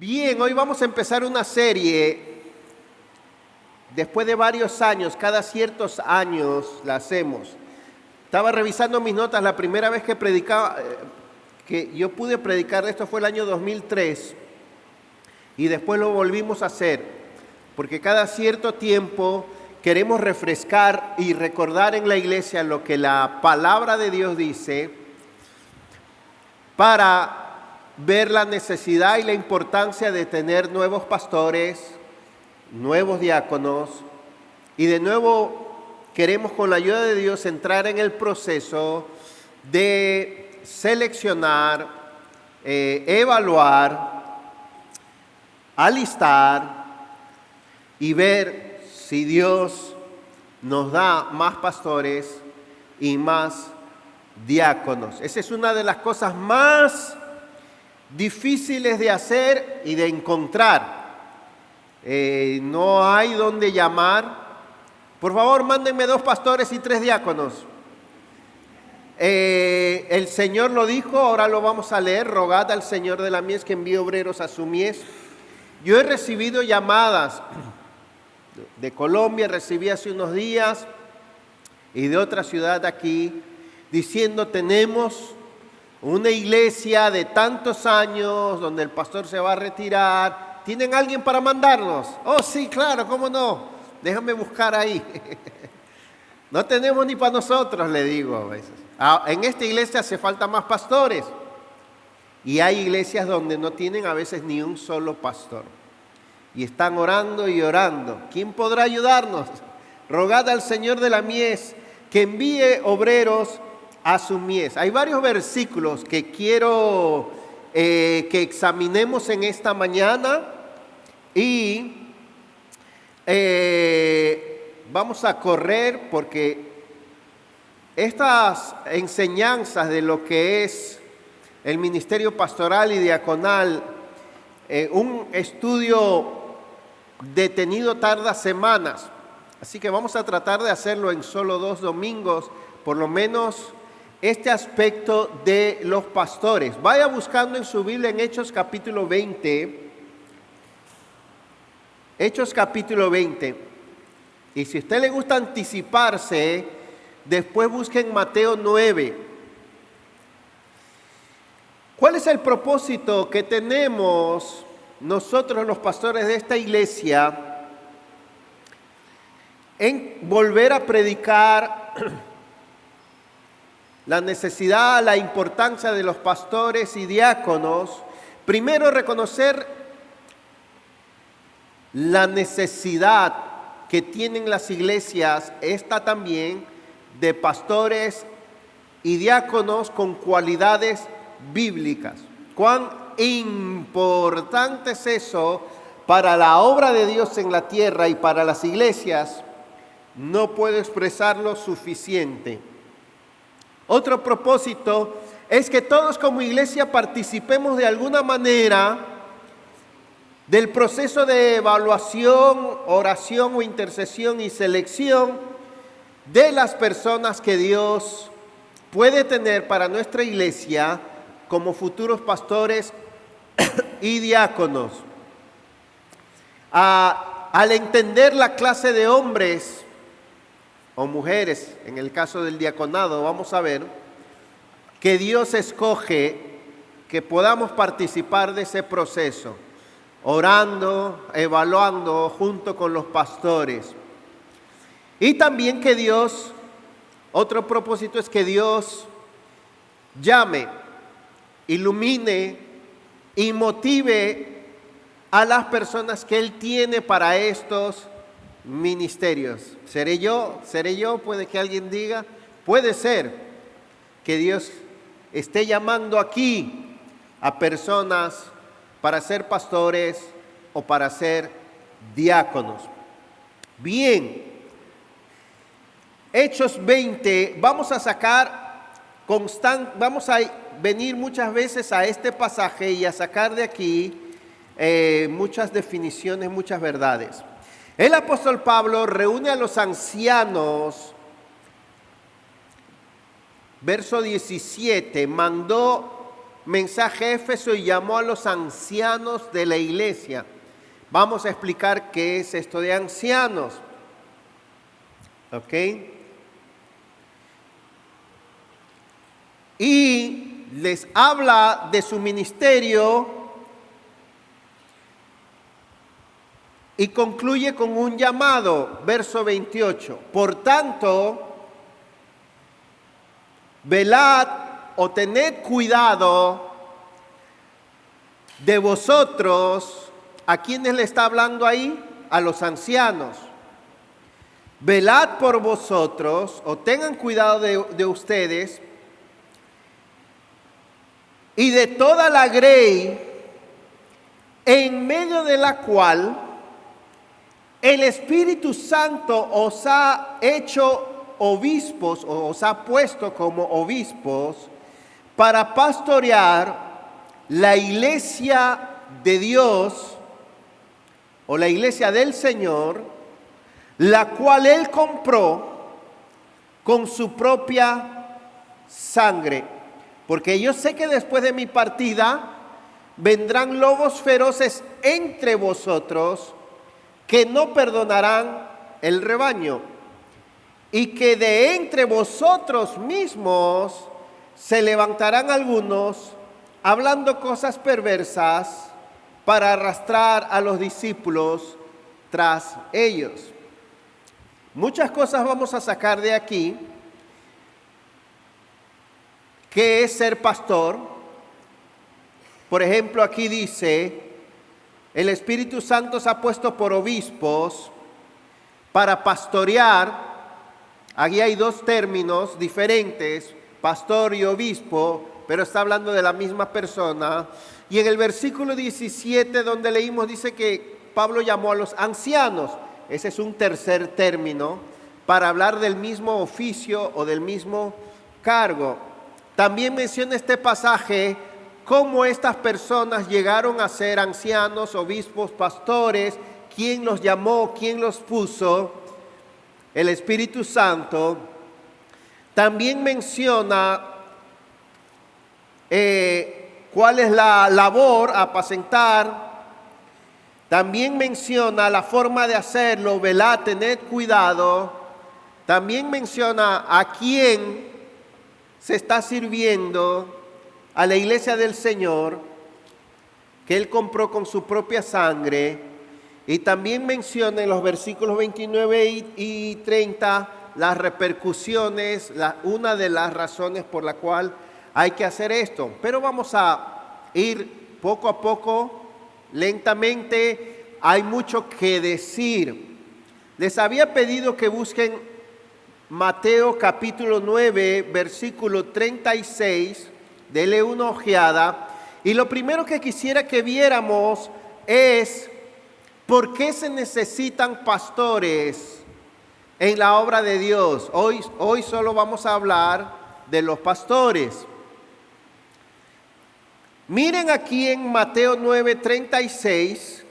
Bien, hoy vamos a empezar una serie. Después de varios años, cada ciertos años la hacemos. Estaba revisando mis notas, la primera vez que predicaba, que yo pude predicar esto fue el año 2003 y después lo volvimos a hacer, porque cada cierto tiempo queremos refrescar y recordar en la iglesia lo que la palabra de Dios dice para ver la necesidad y la importancia de tener nuevos pastores, nuevos diáconos, y de nuevo queremos con la ayuda de Dios entrar en el proceso de seleccionar, evaluar, alistar y ver si Dios nos da más pastores y más diáconos. Esa es una de las cosas más difíciles de hacer y de encontrar. No hay donde llamar. Por favor, mándenme 2 pastores y 3 diáconos. El Señor lo dijo, ahora lo vamos a leer. Rogad al Señor de la mies que envíe obreros a su mies. Yo he recibido llamadas de Colombia, recibí hace unos días, y de otra ciudad aquí, diciendo: tenemos una iglesia de tantos años donde el pastor se va a retirar. ¿Tienen alguien para mandarnos? Oh, sí, claro, ¿cómo no? Déjame buscar ahí. No tenemos ni para nosotros, le digo a veces. En esta iglesia hace falta más pastores. Y hay iglesias donde no tienen a veces ni un solo pastor. Y están orando y orando. ¿Quién podrá ayudarnos? Rogad al Señor de la mies que envíe obreros a su mies. Hay varios versículos que quiero que examinemos en esta mañana y vamos a correr porque estas enseñanzas de lo que es el ministerio pastoral y diaconal, un estudio detenido tarda semanas, así que vamos a tratar de hacerlo en solo 2 domingos, por lo menos este aspecto de los pastores. Vaya buscando en su Biblia en Hechos capítulo 20. Hechos capítulo 20. Y si a usted le gusta anticiparse, después busquen Mateo 9. ¿Cuál es el propósito que tenemos nosotros los pastores de esta iglesia en volver a predicar la necesidad, la importancia de los pastores y diáconos? Primero, reconocer la necesidad que tienen las iglesias, esta también, de pastores y diáconos con cualidades bíblicas. Cuán importante es eso para la obra de Dios en la tierra y para las iglesias, no puedo expresarlo suficiente. Otro propósito es que todos como iglesia participemos de alguna manera del proceso de evaluación, oración o intercesión y selección de las personas que Dios puede tener para nuestra iglesia como futuros pastores y diáconos. Al entender la clase de hombres o mujeres, en el caso del diaconado, vamos a ver que Dios escoge que podamos participar de ese proceso, orando, evaluando junto con los pastores. Y también que Dios, otro propósito es que Dios llame, ilumine y motive a las personas que Él tiene para estos ministerios. ¿Seré yo? Puede que alguien diga. Puede ser que Dios esté llamando aquí a personas para ser pastores o para ser diáconos. Bien, Hechos 20, vamos a venir muchas veces a este pasaje y a sacar de aquí muchas definiciones, muchas verdades. El apóstol Pablo reúne a los ancianos, verso 17, mandó mensaje a Éfeso y llamó a los ancianos de la iglesia. Vamos a explicar qué es esto de ancianos. ¿Ok? Y les habla de su ministerio y concluye con un llamado, verso 28. Por tanto, velad o tened cuidado de vosotros. ¿A quiénes le está hablando ahí? A los ancianos. Velad por vosotros o tengan cuidado de ustedes y de toda la grey en medio de la cual el Espíritu Santo os ha hecho obispos o os ha puesto como obispos para pastorear la iglesia de Dios o la iglesia del Señor, la cual Él compró con su propia sangre. Porque yo sé que después de mi partida vendrán lobos feroces entre vosotros que no perdonarán el rebaño, y que de entre vosotros mismos se levantarán algunos hablando cosas perversas para arrastrar a los discípulos tras ellos. Muchas cosas vamos a sacar de aquí. ¿Qué es ser pastor? Por ejemplo, aquí dice, el Espíritu Santo se ha puesto por obispos para pastorear. Aquí hay dos términos diferentes, pastor y obispo, pero está hablando de la misma persona. Y en el versículo 17 donde leímos dice que Pablo llamó a los ancianos. Ese es un tercer término para hablar del mismo oficio o del mismo cargo. También menciona este pasaje cómo estas personas llegaron a ser ancianos, obispos, pastores, quién los llamó, quién los puso, el Espíritu Santo. También menciona cuál es la labor, apacentar. También menciona la forma de hacerlo, velad, tened cuidado. También menciona a quién se está sirviendo, a la iglesia del Señor, que Él compró con su propia sangre. Y también menciona en los versículos 29 y 30 las repercusiones, una de las razones por la cual hay que hacer esto. Pero vamos a ir poco a poco, lentamente. Hay mucho que decir. Les había pedido que busquen Mateo capítulo 9, versículo 36. Dele una ojeada. Y lo primero que quisiera que viéramos es ¿por qué se necesitan pastores en la obra de Dios? Hoy solo vamos a hablar de los pastores. Miren aquí en Mateo 9:36,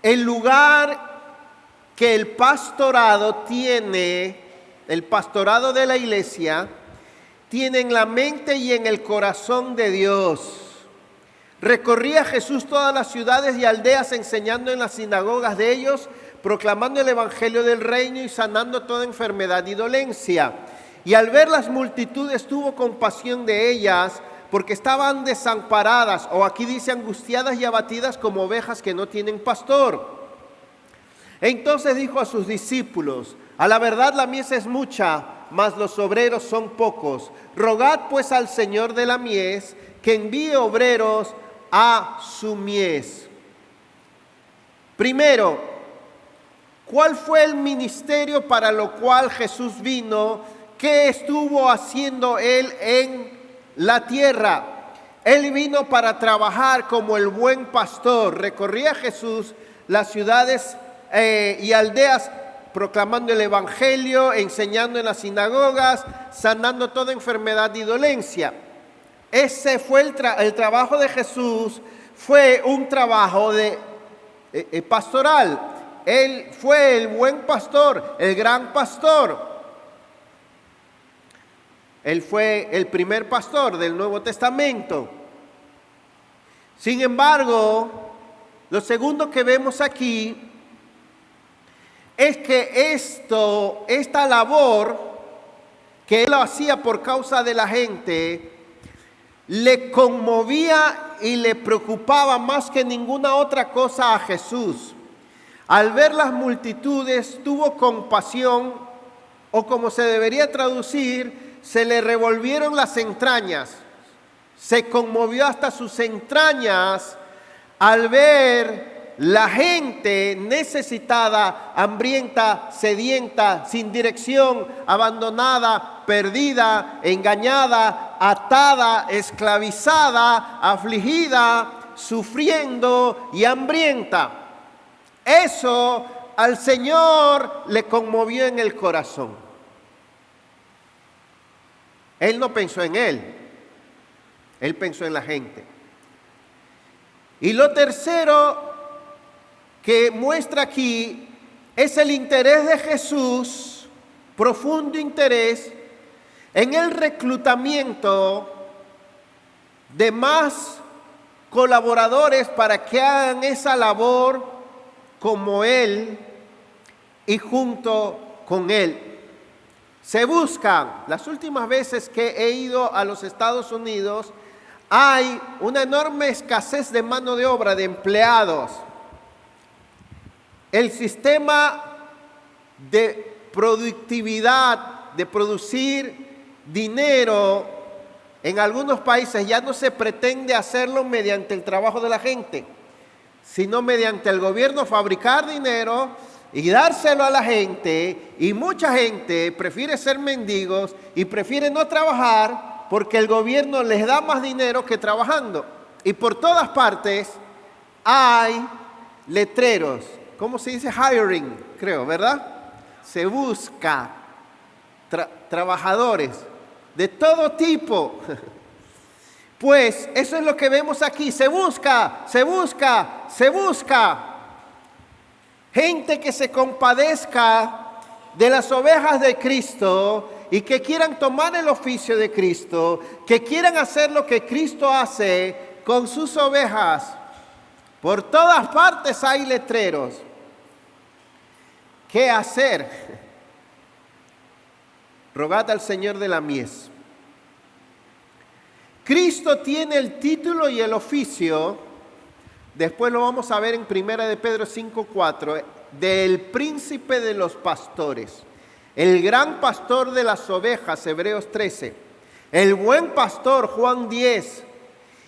el lugar que el pastorado tiene, el pastorado de la iglesia, tiene en la mente y en el corazón de Dios. Recorría Jesús todas las ciudades y aldeas, enseñando en las sinagogas de ellos, proclamando el evangelio del reino y sanando toda enfermedad y dolencia. Y al ver las multitudes tuvo compasión de ellas, porque estaban desamparadas, o aquí dice angustiadas y abatidas como ovejas que no tienen pastor. Entonces dijo a sus discípulos: a la verdad la mies es mucha, mas los obreros son pocos. Rogad pues al Señor de la mies que envíe obreros a su mies. Primero, ¿cuál fue el ministerio para lo cual Jesús vino? ¿Qué estuvo haciendo Él en la tierra? Él vino para trabajar como el buen pastor. Recorría Jesús las ciudades y aldeas proclamando el evangelio, enseñando en las sinagogas, sanando toda enfermedad y dolencia. Ese fue el trabajo de Jesús, fue un trabajo pastoral. Él fue el buen pastor, el gran pastor. Él fue el primer pastor del Nuevo Testamento. Sin embargo, lo segundo que vemos aquí es que esta labor que él hacía por causa de la gente, le conmovía y le preocupaba más que ninguna otra cosa a Jesús. Al ver las multitudes, tuvo compasión, o como se debería traducir, se le revolvieron las entrañas. Se conmovió hasta sus entrañas al ver la gente necesitada, hambrienta, sedienta, sin dirección, abandonada, perdida, engañada, atada, esclavizada, afligida, sufriendo y hambrienta. Eso al Señor le conmovió en el corazón. Él no pensó en él, él pensó en la gente. Y lo tercero que muestra aquí es el interés de Jesús, profundo interés en el reclutamiento de más colaboradores para que hagan esa labor como Él y junto con Él. Se buscan, las últimas veces que he ido a los Estados Unidos, hay una enorme escasez de mano de obra, de empleados. El sistema de productividad, de producir dinero, en algunos países ya no se pretende hacerlo mediante el trabajo de la gente, sino mediante el gobierno fabricar dinero y dárselo a la gente, y mucha gente prefiere ser mendigos y prefiere no trabajar porque el gobierno les da más dinero que trabajando. Y por todas partes hay letreros. ¿Cómo se dice? Hiring, creo, ¿verdad? Se busca trabajadores de todo tipo. Pues eso es lo que vemos aquí. Se busca, se busca, se busca. Gente que se compadezca de las ovejas de Cristo y que quieran tomar el oficio de Cristo, que quieran hacer lo que Cristo hace con sus ovejas. Por todas partes hay letreros. ¿Qué hacer? Rogad al Señor de la mies. Cristo tiene el título y el oficio, después lo vamos a ver en 1 de Pedro 5:4, del príncipe de los pastores, el gran pastor de las ovejas, Hebreos 13, el buen pastor, Juan 10,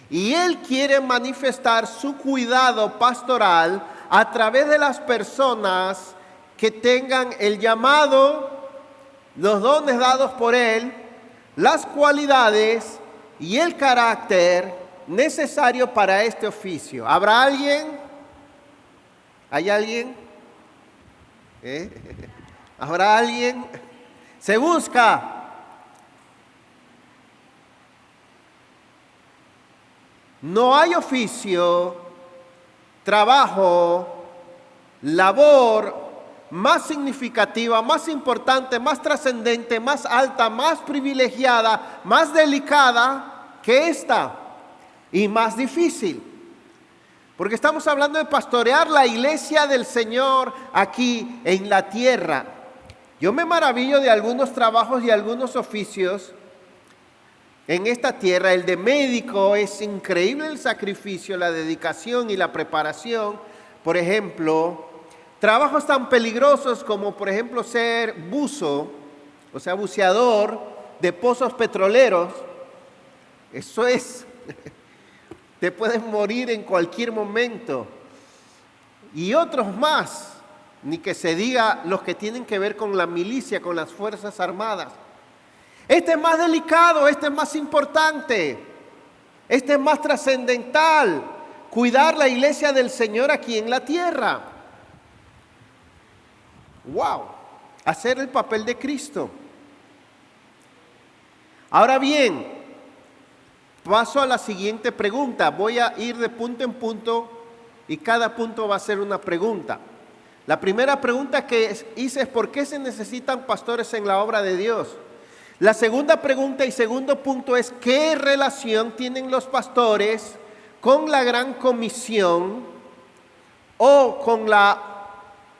y Él quiere manifestar su cuidado pastoral a través de las personas que tengan el llamado, los dones dados por Él, las cualidades y el carácter necesario para este oficio. ¿Habrá alguien? ¿Hay alguien? ¿Habrá alguien? Se busca. No hay oficio, trabajo, labor más significativa, más importante, más trascendente, más alta, más privilegiada, más delicada que esta, y más difícil. Porque estamos hablando de pastorear la iglesia del Señor aquí en la tierra. Yo me maravillo de algunos trabajos y algunos oficios en esta tierra. El de médico, es increíble el sacrificio, la dedicación y la preparación. Por ejemplo, trabajos tan peligrosos como, por ejemplo, ser buzo, o sea, buceador de pozos petroleros. Eso es, te puedes morir en cualquier momento. Y otros más, ni que se diga los que tienen que ver con la milicia, con las Fuerzas Armadas. Este es más delicado, este es más importante, este es más trascendental. Cuidar la iglesia del Señor aquí en la tierra. ¡Wow! Hacer el papel de Cristo. Ahora bien, paso a la siguiente pregunta. Voy a ir de punto en punto y cada punto va a ser una pregunta. La primera pregunta que hice es: ¿por qué se necesitan pastores en la obra de Dios? La segunda pregunta y segundo punto es: ¿qué relación tienen los pastores con la gran comisión o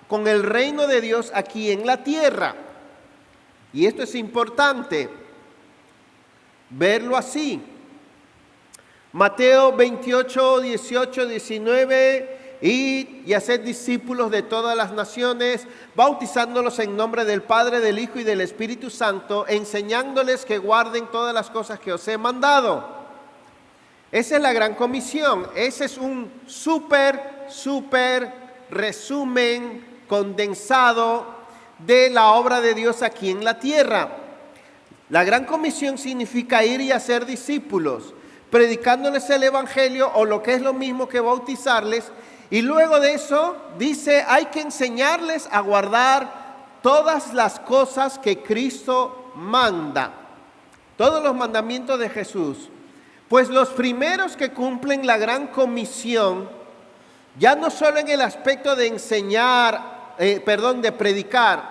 con el reino de Dios aquí en la tierra. Y esto es importante verlo así. Mateo 28, 18, 19, y hacer discípulos de todas las naciones, bautizándolos en nombre del Padre, del Hijo y del Espíritu Santo, enseñándoles que guarden todas las cosas que os he mandado. Esa es la gran comisión. Ese es un súper resumen condensado de la obra de Dios aquí en la tierra. La gran comisión significa ir y hacer discípulos, predicándoles el evangelio, o lo que es lo mismo que bautizarles. Y luego de eso dice, hay que enseñarles a guardar todas las cosas que Cristo manda, todos los mandamientos de Jesús. Pues los primeros que cumplen la gran comisión, ya no solo en el aspecto de de predicar,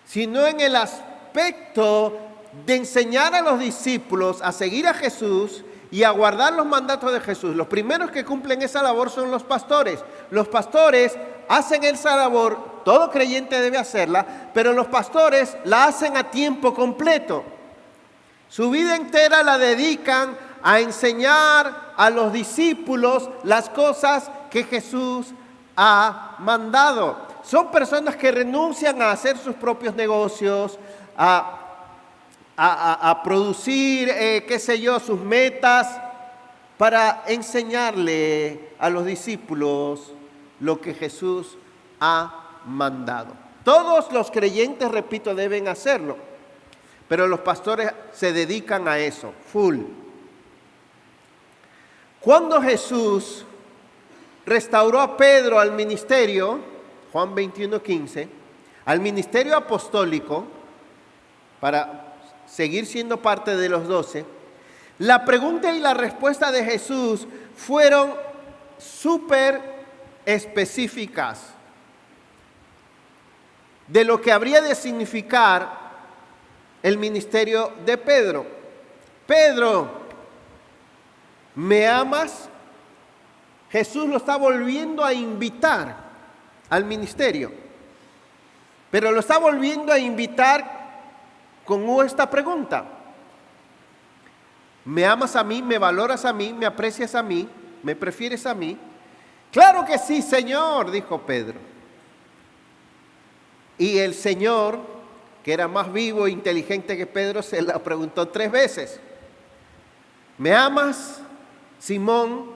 sino en el aspecto de enseñar a los discípulos a seguir a Jesús y a guardar los mandatos de Jesús. Los primeros que cumplen esa labor son los pastores. Los pastores hacen esa labor, todo creyente debe hacerla, pero los pastores la hacen a tiempo completo. Su vida entera la dedican a enseñar a los discípulos las cosas que Jesús ha mandado. Son personas que renuncian a hacer sus propios negocios, a producir, sus metas, para enseñarle a los discípulos lo que Jesús ha mandado. Todos los creyentes, repito, deben hacerlo, pero los pastores se dedican a eso, full. Cuando Jesús restauró a Pedro al ministerio, Juan 21:15, al ministerio apostólico, para seguir siendo parte de los 12, la pregunta y la respuesta de Jesús fueron súper específicas de lo que habría de significar el ministerio de Pedro. Pedro, ¿me amas? Jesús lo está volviendo a invitar al ministerio, pero lo está volviendo a invitar con esta pregunta: ¿me amas a mí? ¿Me valoras a mí? ¿Me aprecias a mí? ¿Me prefieres a mí? Claro que sí, Señor, dijo Pedro. Y el Señor, que era más vivo e inteligente que Pedro, se la preguntó 3 veces. ¿Me amas, Simón,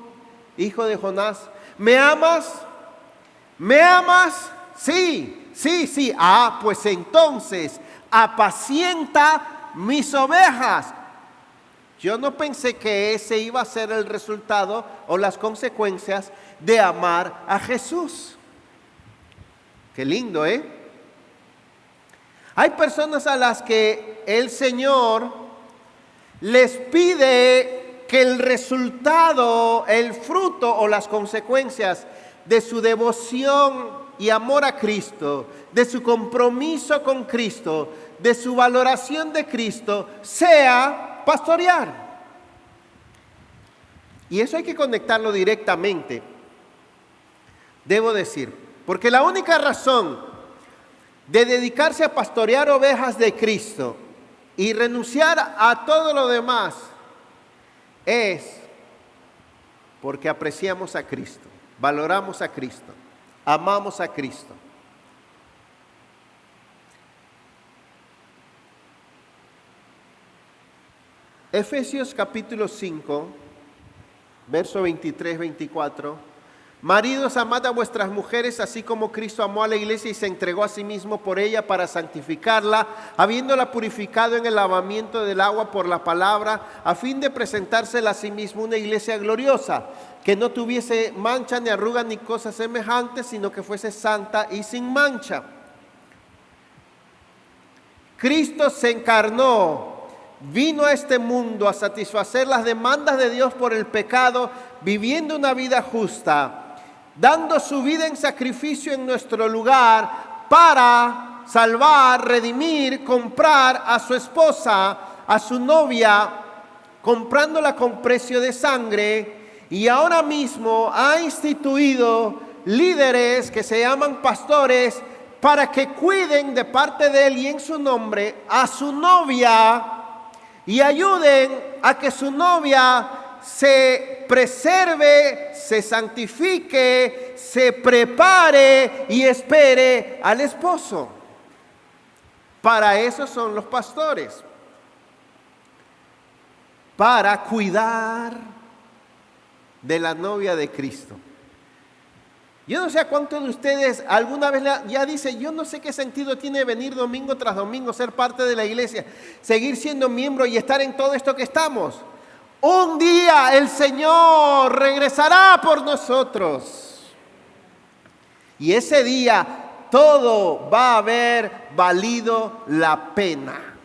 hijo de Jonás? ¿Me amas? ¿Me amas? Sí, sí, sí. Ah, pues entonces, apacienta mis ovejas. Yo no pensé que ese iba a ser el resultado o las consecuencias de amar a Jesús. Qué lindo, ¿eh? Hay personas a las que el Señor les pide que el resultado, el fruto o las consecuencias de su devoción y amor a Cristo, de su compromiso con Cristo, de su valoración de Cristo, sea pastorear. Y eso hay que conectarlo directamente, debo decir, porque la única razón de dedicarse a pastorear ovejas de Cristo y renunciar a todo lo demás es porque apreciamos a Cristo, valoramos a Cristo, amamos a Cristo. Efesios capítulo 5, verso 23-24. Maridos, amad a vuestras mujeres, así como Cristo amó a la iglesia y se entregó a sí mismo por ella para santificarla, habiéndola purificado en el lavamiento del agua por la palabra, a fin de presentársela a sí mismo una iglesia gloriosa, que no tuviese mancha ni arruga ni cosas semejantes, sino que fuese santa y sin mancha. Cristo se encarnó, vino a este mundo a satisfacer las demandas de Dios por el pecado, viviendo una vida justa, dando su vida en sacrificio en nuestro lugar para salvar, redimir, comprar a su esposa, a su novia, comprándola con precio de sangre. Y ahora mismo ha instituido líderes que se llaman pastores para que cuiden de parte de él y en su nombre a su novia y ayuden a que su novia se preserve, se santifique, se prepare y espere al esposo. Para eso son los pastores, para cuidar de la novia de Cristo. Yo no sé a cuántos de ustedes alguna vez ya dice, yo no sé qué sentido tiene venir domingo tras domingo, ser parte de la iglesia, seguir siendo miembro y estar en todo esto que estamos. Un día el Señor regresará por nosotros. Y ese día todo va a haber valido la pena.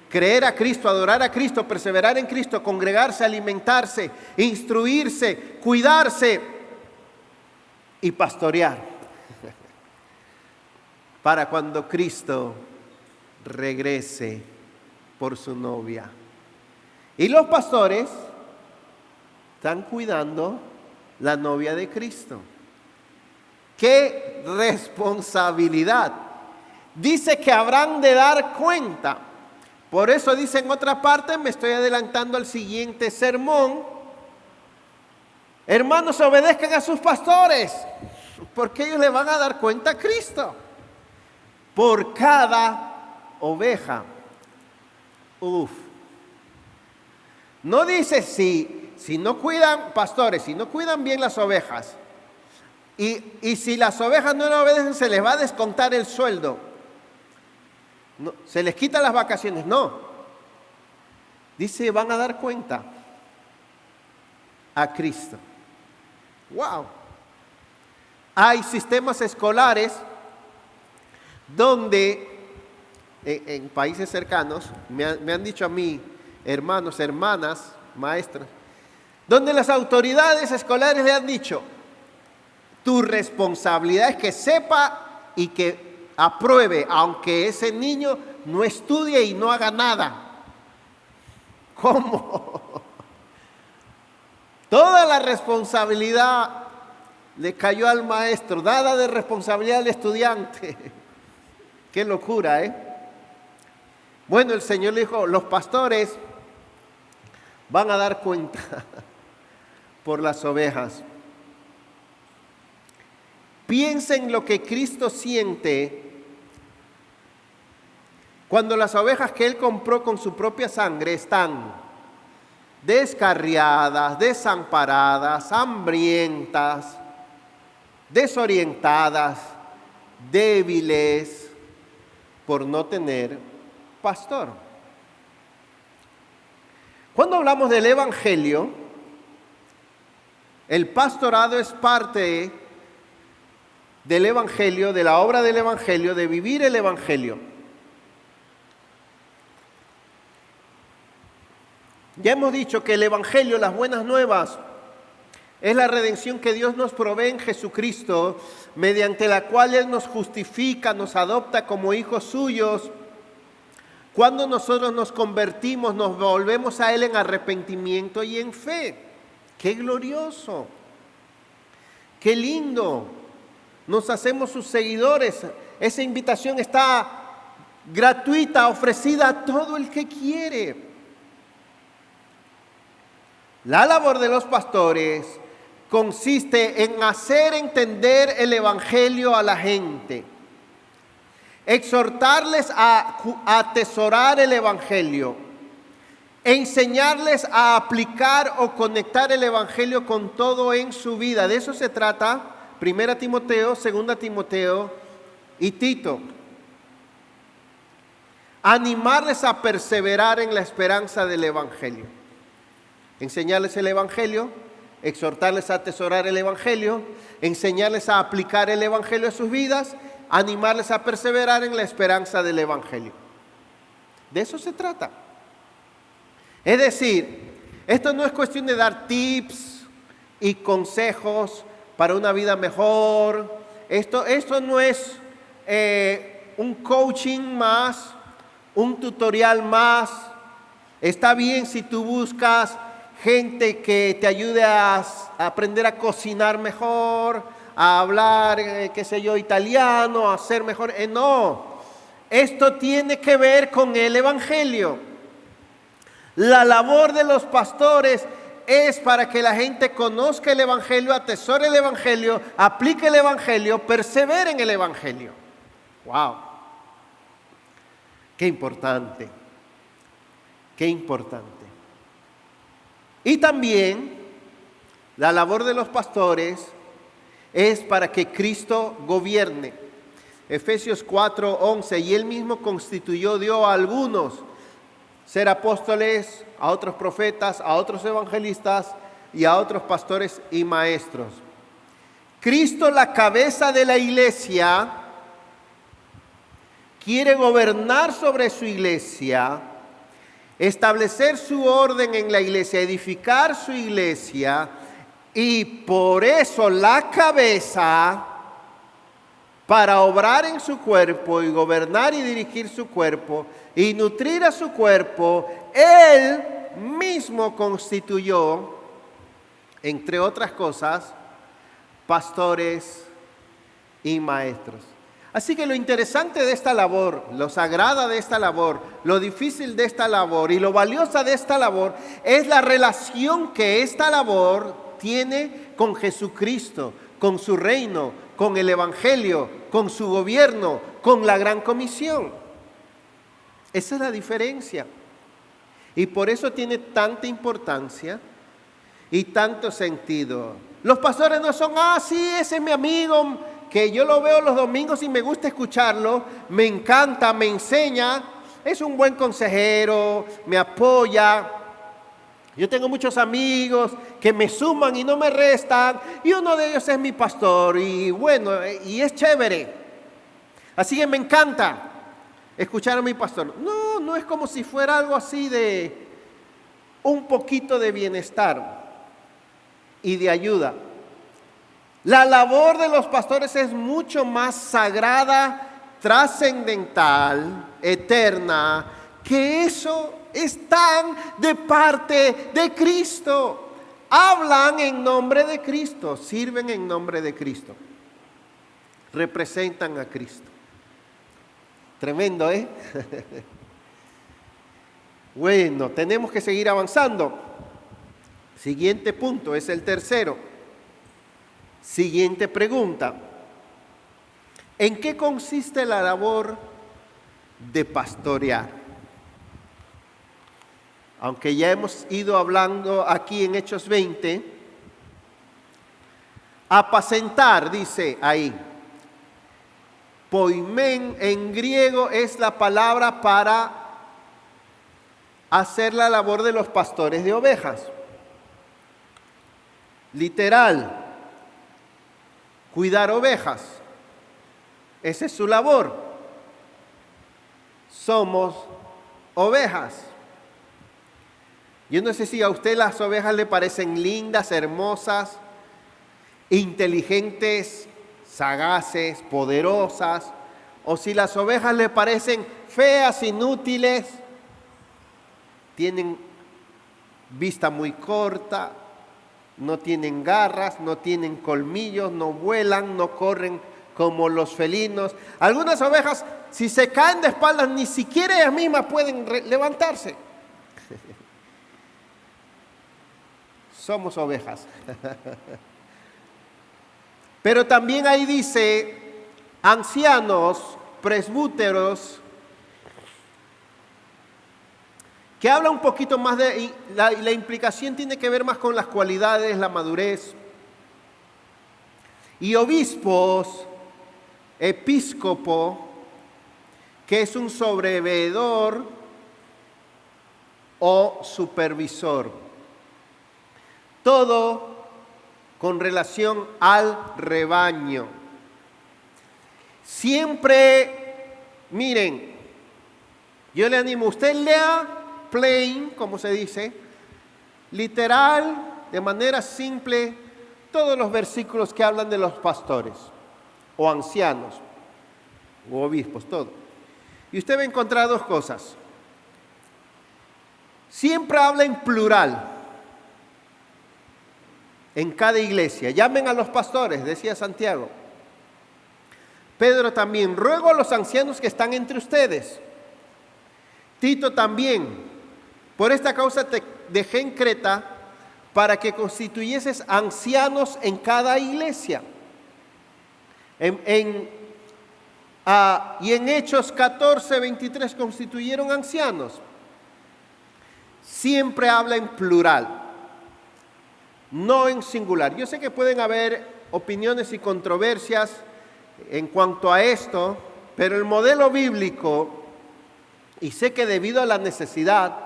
Creer a Cristo, adorar a Cristo, perseverar en Cristo, congregarse, alimentarse, instruirse, cuidarse y pastorear. Para cuando Cristo regrese por su novia. Y los pastores están cuidando la novia de Cristo. ¡Qué responsabilidad! Dice que habrán de dar cuenta. Por eso dice en otra parte, me estoy adelantando al siguiente sermón. Hermanos, obedezcan a sus pastores, porque ellos le van a dar cuenta a Cristo. Por cada oveja. No dice si no cuidan, pastores, si no cuidan bien las ovejas, y si las ovejas no le obedecen, se les va a descontar el sueldo. No, se les quitan las vacaciones, no. Dice, van a dar cuenta a Cristo. ¡Wow! Hay sistemas escolares donde, en países cercanos, me han dicho a mí, hermanos, hermanas, maestros, donde las autoridades escolares le han dicho, tu responsabilidad es que sepa y que apruebe, aunque ese niño no estudie y no haga nada. ¿Cómo? Toda la responsabilidad le cayó al maestro, nada de responsabilidad al estudiante. Qué locura, ¿eh? Bueno, el Señor le dijo, los pastores van a dar cuenta por las ovejas. Piensen lo que Cristo siente cuando las ovejas que Él compró con su propia sangre están descarriadas, desamparadas, hambrientas, desorientadas, débiles, por no tener pastor. Cuando hablamos del Evangelio, el pastorado es parte del Evangelio, de la obra del Evangelio, de vivir el Evangelio. Ya hemos dicho que el Evangelio, las buenas nuevas, es la redención que Dios nos provee en Jesucristo, mediante la cual Él nos justifica, nos adopta como hijos suyos. Cuando nosotros nos convertimos, nos volvemos a Él en arrepentimiento y en fe. ¡Qué glorioso! ¡Qué lindo! Nos hacemos sus seguidores. Esa invitación está gratuita, ofrecida a todo el que quiere. La labor de los pastores consiste en hacer entender el Evangelio a la gente, exhortarles a atesorar el Evangelio, enseñarles a aplicar o conectar el Evangelio con todo en su vida. De eso se trata 1 Timoteo, 2 Timoteo y Tito. Animarles a perseverar en la esperanza del Evangelio. Enseñarles el Evangelio, exhortarles a atesorar el Evangelio, enseñarles a aplicar el Evangelio a sus vidas, animarles a perseverar en la esperanza del Evangelio. De eso se trata. Es decir, esto no es cuestión de dar tips y consejos para una vida mejor. Esto no es un coaching más, un tutorial más. Está bien si tú buscas gente que te ayude a aprender a cocinar mejor, a hablar, qué sé yo, italiano, a ser mejor. No, esto tiene que ver con el Evangelio. La labor de los pastores es para que la gente conozca el Evangelio, atesore el Evangelio, aplique el Evangelio, persevere en el Evangelio. ¡Wow! ¡Qué importante! ¡Qué importante! Y también la labor de los pastores es para que Cristo gobierne. Efesios 4:11, y Él mismo dio a algunos ser apóstoles, a otros profetas, a otros evangelistas y a otros pastores y maestros. Cristo, la cabeza de la iglesia, quiere gobernar sobre su iglesia, establecer su orden en la iglesia, edificar su iglesia, y por eso la cabeza, para obrar en su cuerpo y gobernar y dirigir su cuerpo y nutrir a su cuerpo, Él mismo constituyó, entre otras cosas, pastores y maestros. Así que lo interesante de esta labor, lo sagrada de esta labor, lo difícil de esta labor y lo valiosa de esta labor es la relación que esta labor tiene con Jesucristo, con su reino, con el Evangelio, con su gobierno, con la gran comisión. Esa es la diferencia. Y por eso tiene tanta importancia y tanto sentido. Los pastores no son, sí, ese es mi amigo, que yo lo veo los domingos y me gusta escucharlo, me encanta, me enseña, es un buen consejero, me apoya. Yo tengo muchos amigos que me suman y no me restan, y uno de ellos es mi pastor, y bueno, y es chévere. Así que me encanta escuchar a mi pastor. No, no es como si fuera algo así de un poquito de bienestar y de ayuda. La labor de los pastores es mucho más sagrada, trascendental, eterna, que eso. Están de parte de Cristo. Hablan en nombre de Cristo, sirven en nombre de Cristo. Representan a Cristo. Tremendo, ¿eh? Bueno, tenemos que seguir avanzando. Siguiente punto, es el tercero. Siguiente pregunta. ¿En qué consiste la labor de pastorear? Aunque ya hemos ido hablando aquí en Hechos 20, apacentar, dice ahí. Poimen en griego es la palabra para hacer la labor de los pastores de ovejas. Literal, cuidar ovejas. Esa es su labor. Somos ovejas. Yo no sé si a usted las ovejas le parecen lindas, hermosas, inteligentes, sagaces, poderosas, o si las ovejas le parecen feas, inútiles, tienen vista muy corta, no tienen garras, no tienen colmillos, no vuelan, no corren como los felinos. Algunas ovejas, si se caen de espaldas, ni siquiera ellas mismas pueden levantarse. Somos ovejas. Pero también ahí dice ancianos, presbúteros, que habla un poquito más de la implicación, tiene que ver más con las cualidades, la madurez. Y obispos, episcopo, que es un sobreveedor o supervisor. Todo con relación al rebaño. Siempre, miren, yo le animo, usted lea plain, como se dice, literal, de manera simple, todos los versículos que hablan de los pastores, o ancianos, o obispos, todo. Y usted va a encontrar dos cosas. Siempre habla en plural. en cada iglesia. Llamen a los pastores, decía Santiago. Pedro también, ruego a los ancianos que están entre ustedes. Tito también, por esta causa te dejé en Creta para que constituyeses ancianos en cada iglesia. Y en Hechos 14, 23 constituyeron ancianos. Siempre habla en plural, no en singular. Yo sé que pueden haber opiniones y controversias en cuanto a esto, pero el modelo bíblico, y sé que debido a la necesidad,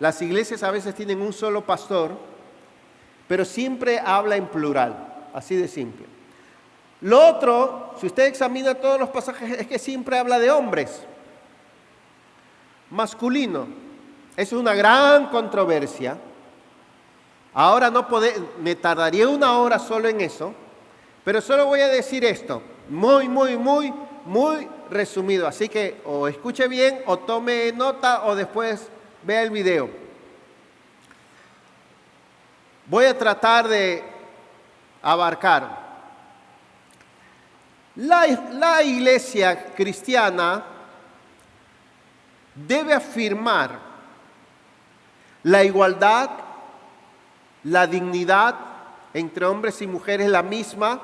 las iglesias a veces tienen un solo pastor, pero siempre habla en plural, así de simple. Lo otro, si usted examina todos los pasajes, es que siempre habla de hombres, masculino. Es una gran controversia. Ahora me tardaría una hora solo en eso, pero solo voy a decir esto, muy resumido. Así que o escuche bien, o tome nota, o después vea el video. Voy a tratar de abarcar. La iglesia cristiana debe afirmar la igualdad, la dignidad entre hombres y mujeres la misma,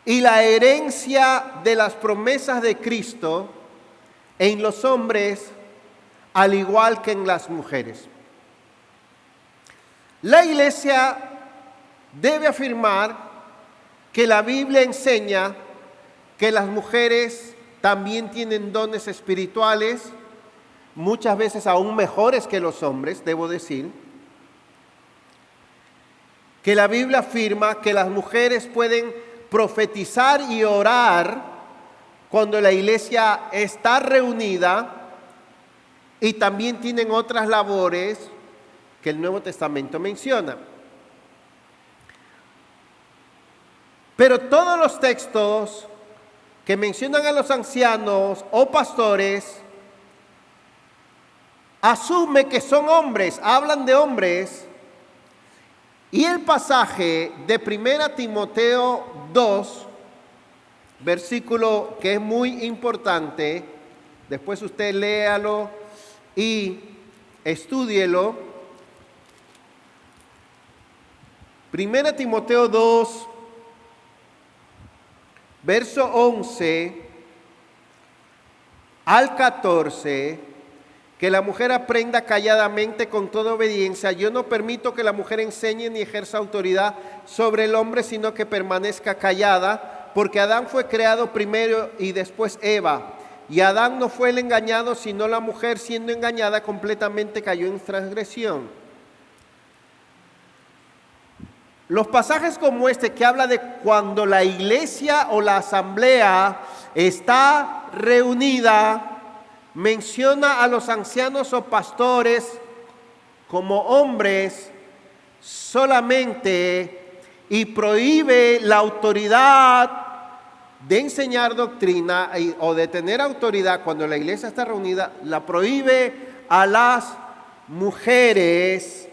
y la herencia de las promesas de Cristo en los hombres al igual que en las mujeres. La iglesia debe afirmar que la Biblia enseña que las mujeres también tienen dones espirituales, muchas veces aún mejores que los hombres, debo decir. Que la Biblia afirma que las mujeres pueden profetizar y orar cuando la iglesia está reunida, y también tienen otras labores que el Nuevo Testamento menciona. Pero todos los textos que mencionan a los ancianos o pastores asume que son hombres, hablan de hombres. Y el pasaje de 1 Timoteo 2, versículo que es muy importante, después usted léalo y estúdielo. 1 Timoteo 2, verso 11 al 14, que la mujer aprenda calladamente con toda obediencia. Yo no permito que la mujer enseñe ni ejerza autoridad sobre el hombre, sino que permanezca callada, porque Adán fue creado primero y después Eva. Y Adán no fue el engañado, sino la mujer, siendo engañada completamente cayó en transgresión. Los pasajes como este, que habla de cuando la iglesia o la asamblea está reunida, menciona a los ancianos o pastores como hombres solamente y prohíbe la autoridad de enseñar doctrina o de tener autoridad cuando la iglesia está reunida, la prohíbe a las mujeres.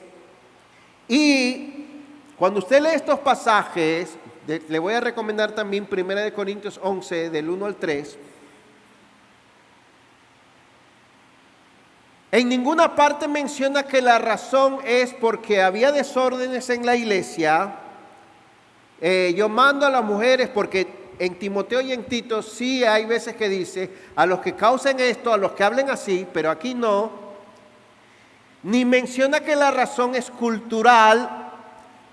Y cuando usted lee estos pasajes, le voy a recomendar también 1 Corintios 11, del 1 al 3. En ninguna parte menciona que la razón es porque había desórdenes en la iglesia. Yo mando a las mujeres porque en Timoteo y en Tito sí hay veces que dice a los que causen esto, a los que hablen así, pero aquí no. Ni menciona que la razón es cultural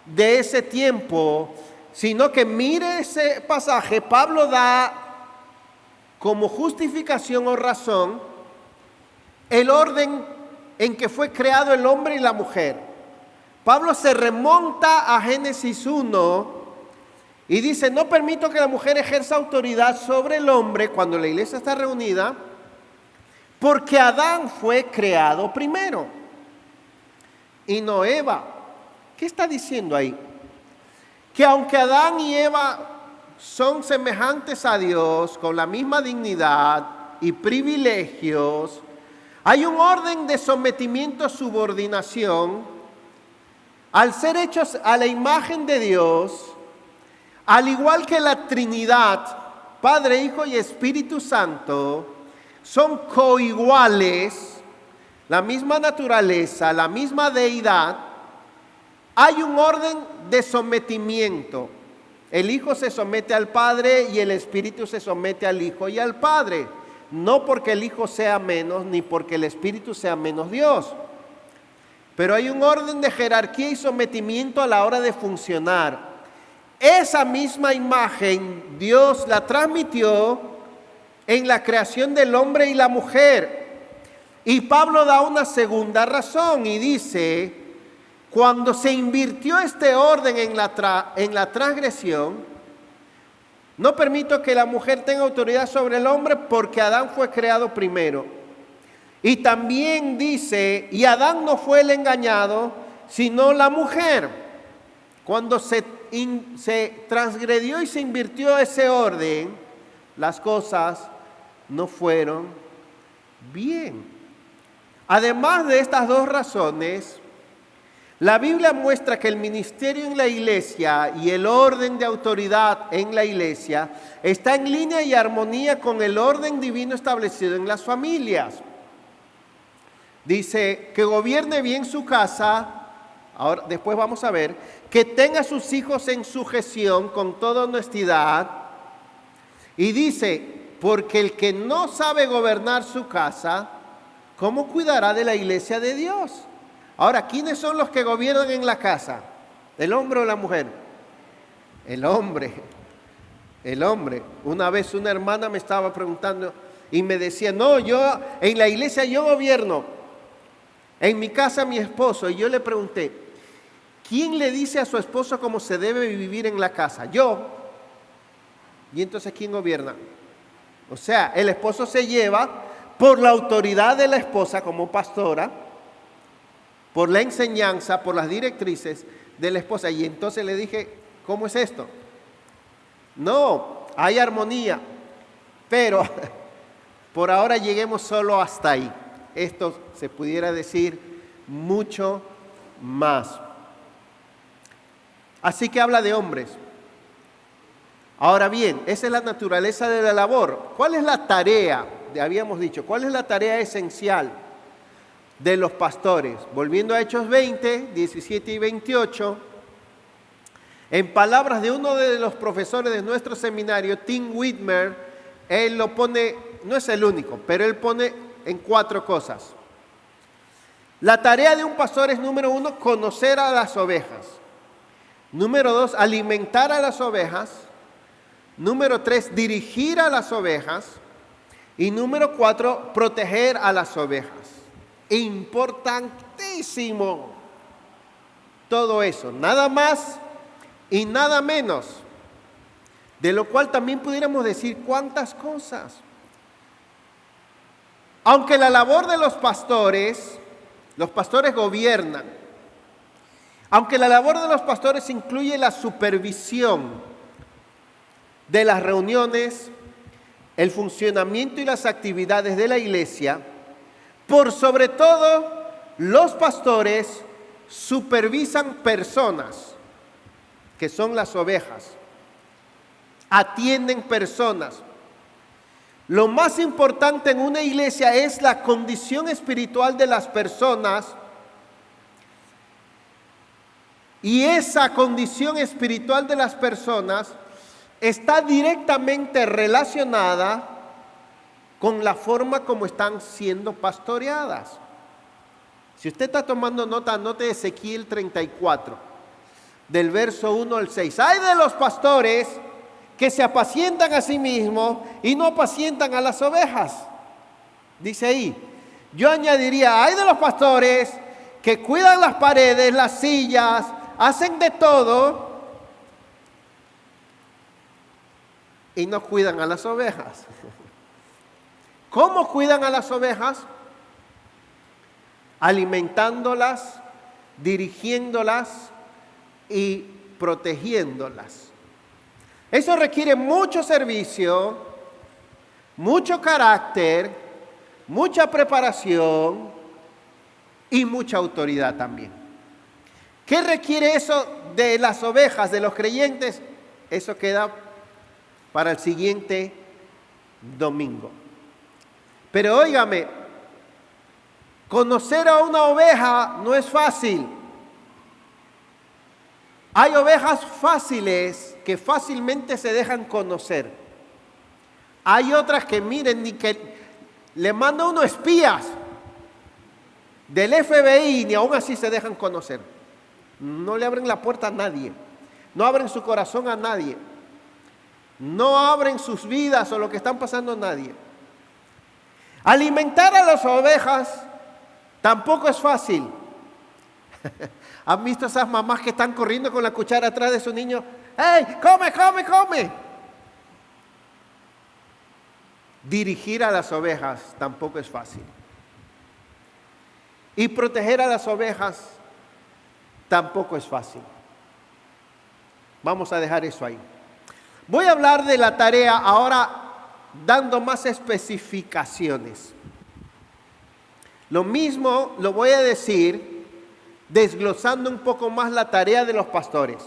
de ese tiempo, sino que mire ese pasaje, Pablo da como justificación o razón el orden en que fue creado el hombre y la mujer. Pablo se remonta a Génesis 1 y dice: no permito que la mujer ejerza autoridad sobre el hombre cuando la iglesia está reunida, porque Adán fue creado primero y no Eva. ¿Qué está diciendo ahí? Que aunque Adán y Eva son semejantes a Dios, con la misma dignidad y privilegios, hay un orden de sometimiento, subordinación, al ser hechos a la imagen de Dios, al igual que la Trinidad, Padre, Hijo y Espíritu Santo, son coiguales, la misma naturaleza, la misma deidad, hay un orden de sometimiento. El Hijo se somete al Padre y el Espíritu se somete al Hijo y al Padre. No porque el Hijo sea menos, ni porque el Espíritu sea menos Dios. Pero hay un orden de jerarquía y sometimiento a la hora de funcionar. Esa misma imagen Dios la transmitió en la creación del hombre y la mujer. Y Pablo da una segunda razón y dice, cuando se invirtió este orden en la transgresión, no permito que la mujer tenga autoridad sobre el hombre porque Adán fue creado primero. Y también dice, y Adán no fue el engañado, sino la mujer. Cuando se transgredió y se invirtió ese orden, las cosas no fueron bien. Además de estas dos razones, la Biblia muestra que el ministerio en la iglesia y el orden de autoridad en la iglesia está en línea y armonía con el orden divino establecido en las familias. Dice que gobierne bien su casa, ahora después vamos a ver, que tenga a sus hijos en sujeción con toda honestidad. Y dice, porque el que no sabe gobernar su casa, ¿cómo cuidará de la iglesia de Dios? Ahora, ¿quiénes son los que gobiernan en la casa? ¿El hombre o la mujer? El hombre. El hombre. Una vez una hermana me estaba preguntando y me decía, no, yo en la iglesia yo gobierno. En mi casa mi esposo. Y yo le pregunté, ¿quién le dice a su esposo cómo se debe vivir en la casa? Yo. ¿Y entonces quién gobierna? O sea, el esposo se lleva por la autoridad de la esposa como pastora, por la enseñanza, por las directrices de la esposa. Y entonces le dije, ¿cómo es esto? No, hay armonía, pero por ahora lleguemos solo hasta ahí. Esto se pudiera decir mucho más. Así que habla de hombres. Ahora bien, esa es la naturaleza de la labor. ¿Cuál es la tarea? Habíamos dicho, ¿cuál es la tarea esencial de los pastores? Volviendo a Hechos 20, 17 y 28, en palabras de uno de los profesores de nuestro seminario, Tim Whitmer, él lo pone, no es el único, pero él pone en 4 cosas. La tarea de un pastor es, número 1, conocer a las ovejas. Número 2, alimentar a las ovejas. Número 3, dirigir a las ovejas. Y número 4, proteger a las ovejas. Importantísimo todo eso, nada más y nada menos. De lo cual también pudiéramos decir cuántas cosas. Aunque la labor de los pastores gobiernan. Aunque la labor de los pastores incluye la supervisión de las reuniones, el funcionamiento y las actividades de la iglesia, por sobre todo, los pastores supervisan personas, que son las ovejas, atienden personas. Lo más importante en una iglesia es la condición espiritual de las personas, y esa condición espiritual de las personas está directamente relacionada con la forma como están siendo pastoreadas. Si usted está tomando nota, anote Ezequiel 34, del verso 1 al 6. ¡Ay de los pastores que se apacientan a sí mismos y no apacientan a las ovejas! Dice ahí. Yo añadiría, ¡ay de los pastores que cuidan las paredes, las sillas, hacen de todo y no cuidan a las ovejas! ¿Cómo cuidan a las ovejas? Alimentándolas, dirigiéndolas y protegiéndolas. Eso requiere mucho servicio, mucho carácter, mucha preparación y mucha autoridad también. ¿Qué requiere eso de las ovejas, de los creyentes? Eso queda para el siguiente domingo. Pero óigame, conocer a una oveja no es fácil. Hay ovejas fáciles que fácilmente se dejan conocer. Hay otras que miren, ni que le manda uno espías del FBI, ni aún así se dejan conocer. No le abren la puerta a nadie. No abren su corazón a nadie. No abren sus vidas o lo que están pasando a nadie. Alimentar a las ovejas tampoco es fácil. ¿Han visto esas mamás que están corriendo con la cuchara atrás de su niño? ¡Hey, come, come, come! Dirigir a las ovejas tampoco es fácil. Y proteger a las ovejas tampoco es fácil. Vamos a dejar eso ahí. Voy a hablar de la tarea ahora dando más especificaciones. Lo mismo lo voy a decir desglosando un poco más la tarea de los pastores.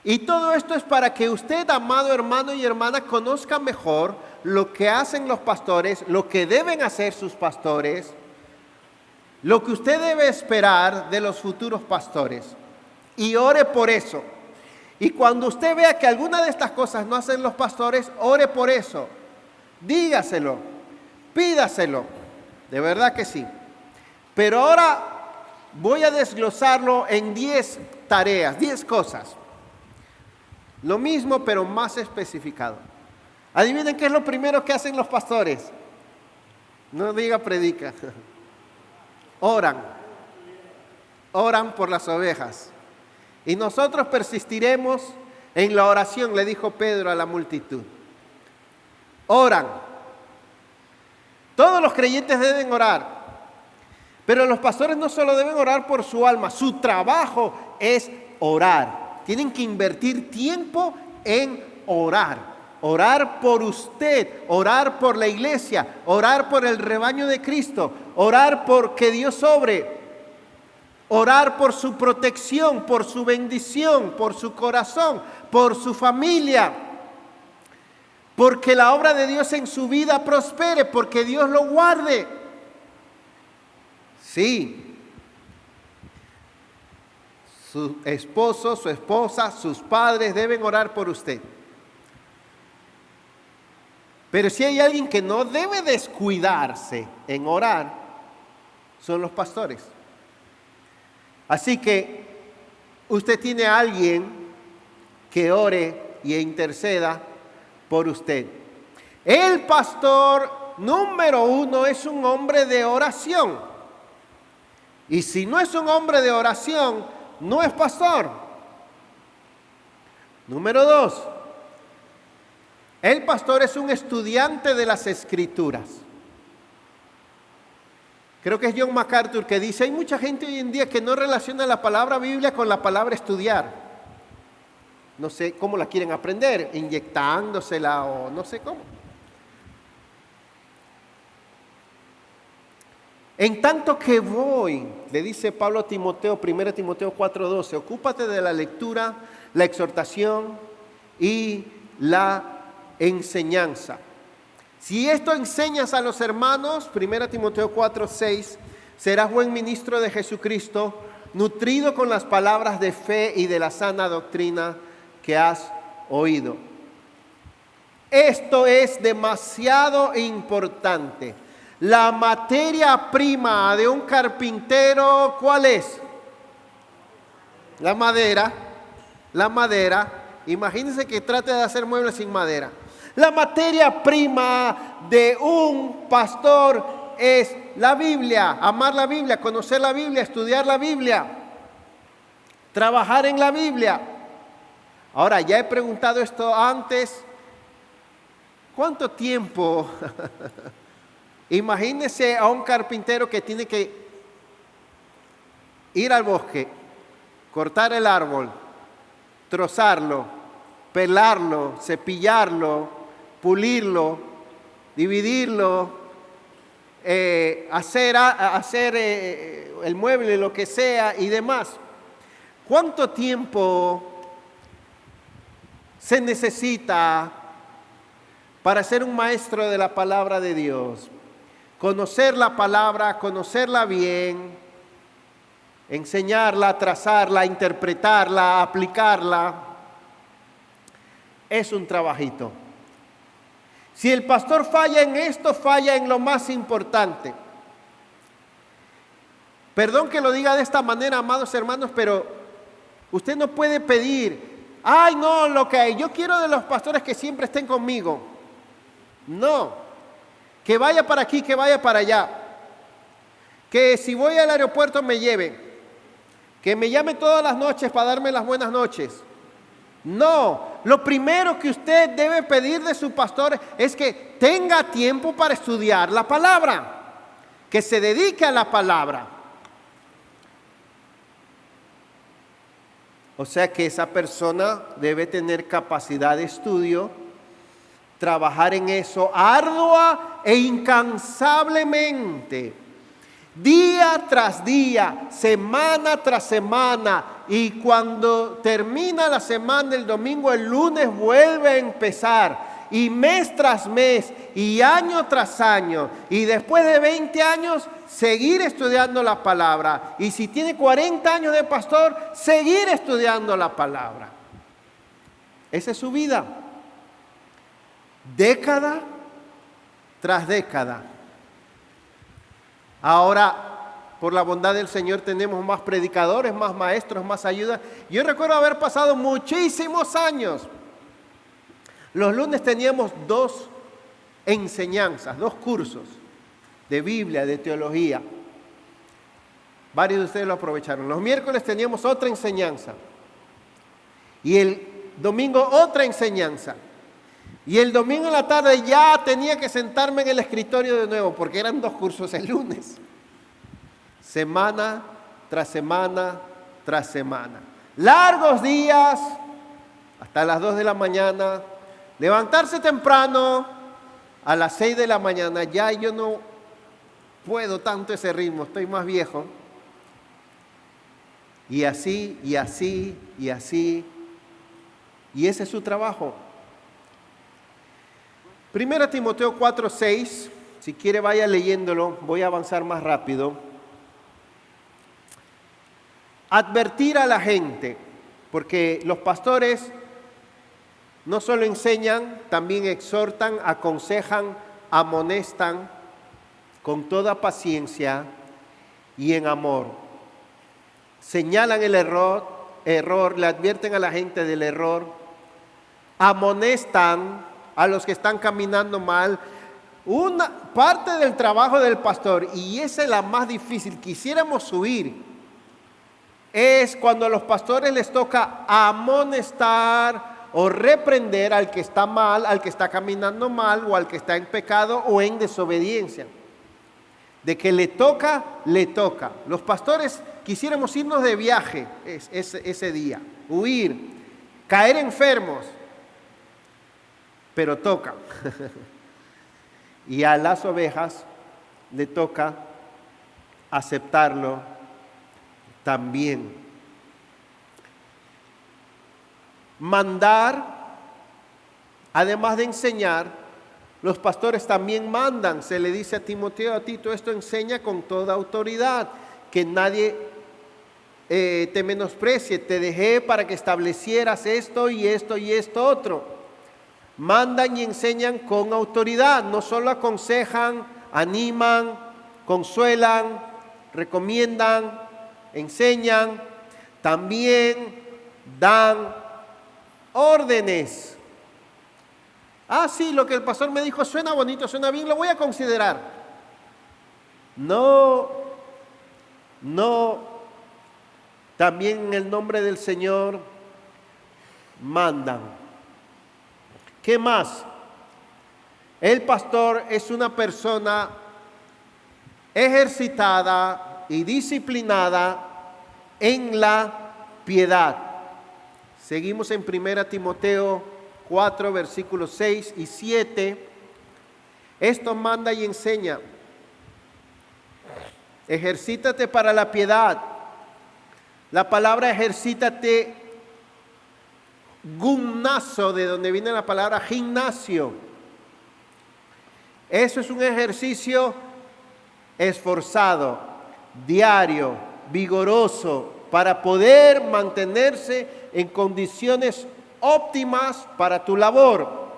Y todo esto es para que usted, amado hermano y hermana, conozca mejor lo que hacen los pastores, lo que deben hacer sus pastores, lo que usted debe esperar de los futuros pastores. Y ore por eso. Y cuando usted vea que alguna de estas cosas no hacen los pastores, ore por eso. Dígaselo, pídaselo. De verdad que sí. Pero ahora voy a desglosarlo en 10 tareas, 10 cosas. Lo mismo, pero más especificado. Adivinen qué es lo primero que hacen los pastores. No diga predica. Oran. Oran por las ovejas. Y nosotros persistiremos en la oración, le dijo Pedro a la multitud. Oran. Todos los creyentes deben orar. Pero los pastores no solo deben orar por su alma, su trabajo es orar. Tienen que invertir tiempo en orar. Orar por usted, orar por la iglesia, orar por el rebaño de Cristo, orar por que Dios obre, orar por su protección, por su bendición, por su corazón, por su familia, porque la obra de Dios en su vida prospere, porque Dios lo guarde. Sí, su esposo, su esposa, sus padres deben orar por usted. Pero si hay alguien que no debe descuidarse en orar, son los pastores. Así que usted tiene a alguien que ore y interceda por usted. El pastor número 1 es un hombre de oración. Y si no es un hombre de oración, no es pastor. Número 2. El pastor es un estudiante de las Escrituras. Creo que es John MacArthur que dice, hay mucha gente hoy en día que no relaciona la palabra Biblia con la palabra estudiar. No sé cómo la quieren aprender, inyectándosela o no sé cómo. En tanto que voy, le dice Pablo a Timoteo, 1 Timoteo 4:12, ocúpate de la lectura, la exhortación y la enseñanza. Si esto enseñas a los hermanos, 1 Timoteo 4:6, serás buen ministro de Jesucristo, nutrido con las palabras de fe y de la sana doctrina que has oído. Esto es demasiado importante. La materia prima de un carpintero, ¿cuál es? La madera. La madera. Imagínense que trate de hacer muebles sin madera. La materia prima de un pastor es la Biblia, amar la Biblia, conocer la Biblia, estudiar la Biblia, trabajar en la Biblia. Ahora, ya he preguntado esto antes. ¿Cuánto tiempo? Imagínese a un carpintero que tiene que ir al bosque, cortar el árbol, trozarlo, pelarlo, cepillarlo, pulirlo, dividirlo, hacer el mueble, lo que sea y demás. ¿Cuánto tiempo se necesita para ser un maestro de la palabra de Dios? Conocer la palabra, conocerla bien, enseñarla, trazarla, interpretarla, aplicarla, es un trabajito. Si el pastor falla en esto, falla en lo más importante. Perdón que lo diga de esta manera, amados hermanos, pero usted no puede pedir, ay no, lo que yo quiero de los pastores que siempre estén conmigo. No, que vaya para aquí, que vaya para allá. Que si voy al aeropuerto me lleve. Que me llame todas las noches para darme las buenas noches. No, lo primero que usted debe pedir de su pastor es que tenga tiempo para estudiar la palabra, que se dedique a la palabra. O sea que esa persona debe tener capacidad de estudio, trabajar en eso ardua e incansablemente, día tras día, semana tras semana, y cuando termina la semana, el domingo, el lunes vuelve a empezar, y mes tras mes, y año tras año, y después de 20 años, seguir estudiando la palabra, y si tiene 40 años de pastor, seguir estudiando la palabra. Esa es su vida, década tras década. Ahora, por la bondad del Señor, tenemos más predicadores, más maestros, más ayuda. Yo recuerdo haber pasado muchísimos años. Los lunes teníamos 2 enseñanzas, 2 cursos de Biblia, de teología. Varios de ustedes lo aprovecharon. Los miércoles teníamos otra enseñanza. Y el domingo otra enseñanza. Y el domingo en la tarde ya tenía que sentarme en el escritorio de nuevo, porque eran 2 cursos el lunes. Semana tras semana tras semana. Largos días, hasta las 2 de la mañana. Levantarse temprano, a las 6 de la mañana. Ya yo no puedo tanto ese ritmo, estoy más viejo. Y así, y así, y así. Y ese es su trabajo. 1 Timoteo 4:6, si quiere vaya leyéndolo, voy a avanzar más rápido. Advertir a la gente, porque los pastores no solo enseñan, también exhortan, aconsejan, amonestan con toda paciencia y en amor. Señalan el error, le advierten a la gente del error, amonestan a los que están caminando mal. Una parte del trabajo del pastor, y esa es la más difícil, quisiéramos subir, es cuando a los pastores les toca amonestar o reprender al que está mal, al que está caminando mal o al que está en pecado o en desobediencia. De que le toca, le toca. Los pastores quisiéramos irnos de viaje ese día, huir, caer enfermos, pero toca. Y a las ovejas le toca aceptarlo también. Mandar, además de enseñar, los pastores también mandan. Se le dice a Timoteo, a Tito, esto enseña con toda autoridad, que nadie te menosprecie. Te dejé para que establecieras esto y esto y esto otro. Mandan y enseñan con autoridad, no solo aconsejan, animan, consuelan, recomiendan, enseñan, también dan órdenes. Ah, sí, lo que el pastor me dijo suena bonito, suena bien, lo voy a considerar. No, también en el nombre del Señor mandan. ¿Qué más? El pastor es una persona ejercitada y disciplinada en la piedad. Seguimos en 1 Timoteo 4, versículos 6 y 7. Esto manda y enseña. Ejercítate para la piedad, La palabra ejercítate, gimnasio, de donde viene la palabra gimnasio. Eso es un ejercicio esforzado, diario, vigoroso, para poder mantenerse en condiciones óptimas para tu labor.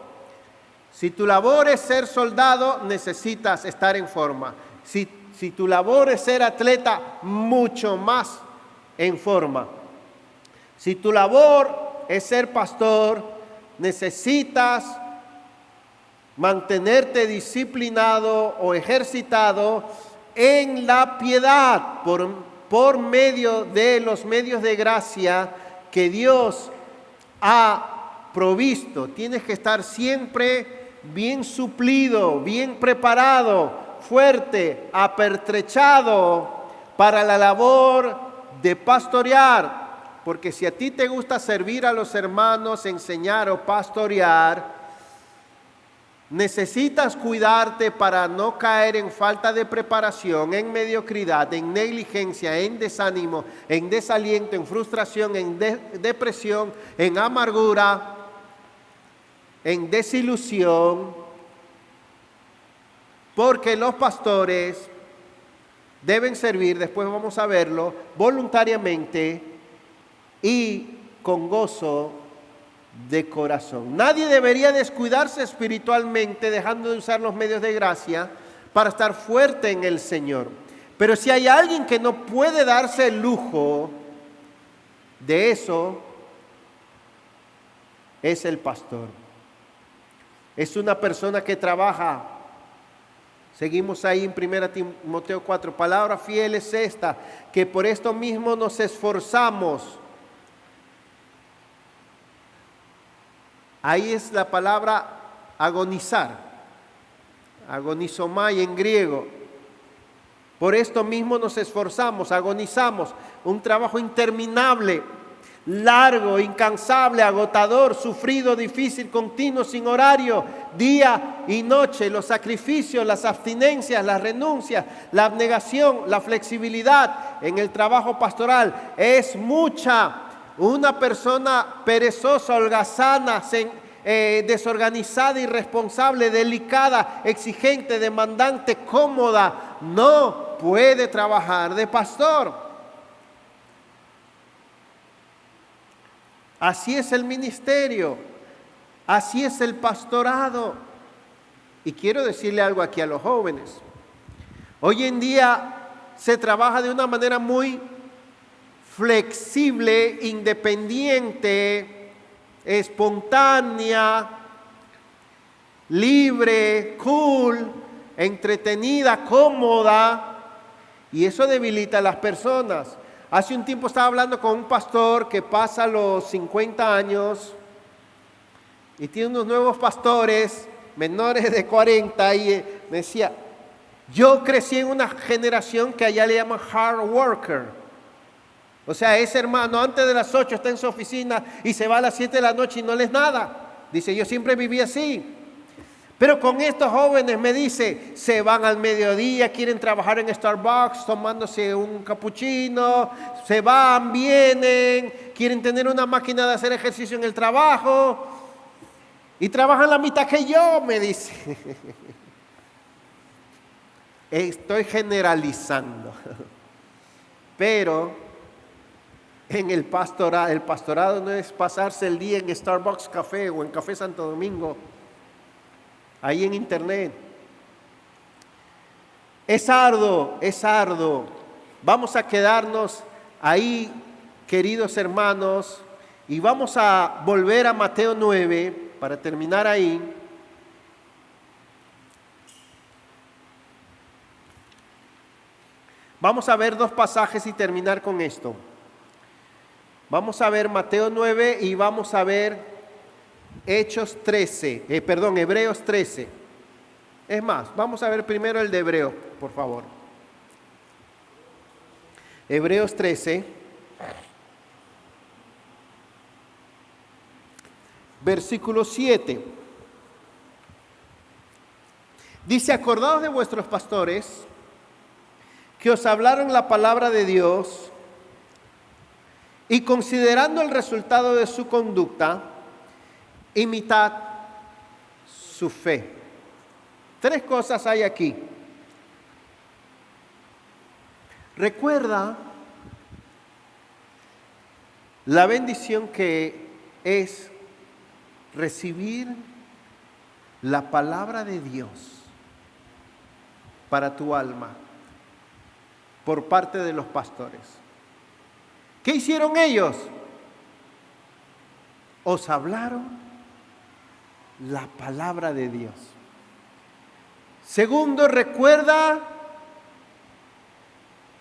Si tu labor es ser soldado, necesitas estar en forma. Si tu labor es ser atleta, mucho más en forma. Si tu labor es ser pastor, necesitas mantenerte disciplinado o ejercitado en la piedad por medio de los medios de gracia que Dios ha provisto. Tienes que estar siempre bien suplido, bien preparado, fuerte, apertrechado para la labor de pastorear. Porque si a ti te gusta servir a los hermanos, enseñar o pastorear, necesitas cuidarte para no caer en falta de preparación, en mediocridad, en negligencia, en desánimo, en desaliento, en frustración, en depresión, en amargura, en desilusión, porque los pastores deben servir, después vamos a verlo, voluntariamente y con gozo de corazón. Nadie debería descuidarse espiritualmente dejando de usar los medios de gracia para estar fuerte en el Señor. Pero si hay alguien que no puede darse el lujo de eso, es el pastor. Es una persona que trabaja. Seguimos ahí en 1 Timoteo 4. Palabra fiel es esta, que por esto mismo nos esforzamos. Ahí es la palabra agonizar, agonizomai en griego. Por esto mismo nos esforzamos, agonizamos. Un trabajo interminable, largo, incansable, agotador, sufrido, difícil, continuo, sin horario, día y noche. Los sacrificios, las abstinencias, las renuncias, la abnegación, la flexibilidad en el trabajo pastoral es mucha. Una persona perezosa, holgazana, desorganizada, irresponsable, delicada, exigente, demandante, cómoda, no puede trabajar de pastor. Así es el ministerio, así es el pastorado. Y quiero decirle algo aquí a los jóvenes. Hoy en día se trabaja de una manera muy flexible, independiente, espontánea, libre, cool, entretenida, cómoda, y eso debilita a las personas. Hace un tiempo estaba hablando con un pastor que pasa los 50 años y tiene unos nuevos pastores menores de 40 y me decía, yo crecí en una generación que allá le llaman hard worker. O sea, ese hermano antes de las 8 está en su oficina y se va a las 7 de la noche y no les nada. Dice, yo siempre viví así. Pero con estos jóvenes, me dice, se van al mediodía, quieren trabajar en Starbucks tomándose un cappuccino, se van, vienen, quieren tener una máquina de hacer ejercicio en el trabajo y trabajan la mitad que yo, me dice. Estoy generalizando, pero en el pastorado no es pasarse el día en Starbucks Café o en Café Santo Domingo, ahí en internet. Es arduo, es arduo. Vamos a quedarnos ahí, queridos hermanos, y vamos a volver a Mateo 9 para terminar ahí. Vamos a ver dos pasajes y terminar con esto. Vamos a ver Mateo 9 y vamos a ver Hebreos 13. Es más, vamos a ver primero el de Hebreos, por favor. Hebreos 13, versículo 7. Dice, acordaos de vuestros pastores que os hablaron la palabra de Dios, Y considerando el resultado de su conducta, imitad su fe. 3 cosas hay aquí. Recuerda la bendición que es recibir la palabra de Dios para tu alma por parte de los pastores. ¿Qué hicieron ellos? Os hablaron la palabra de Dios. Segundo, recuerda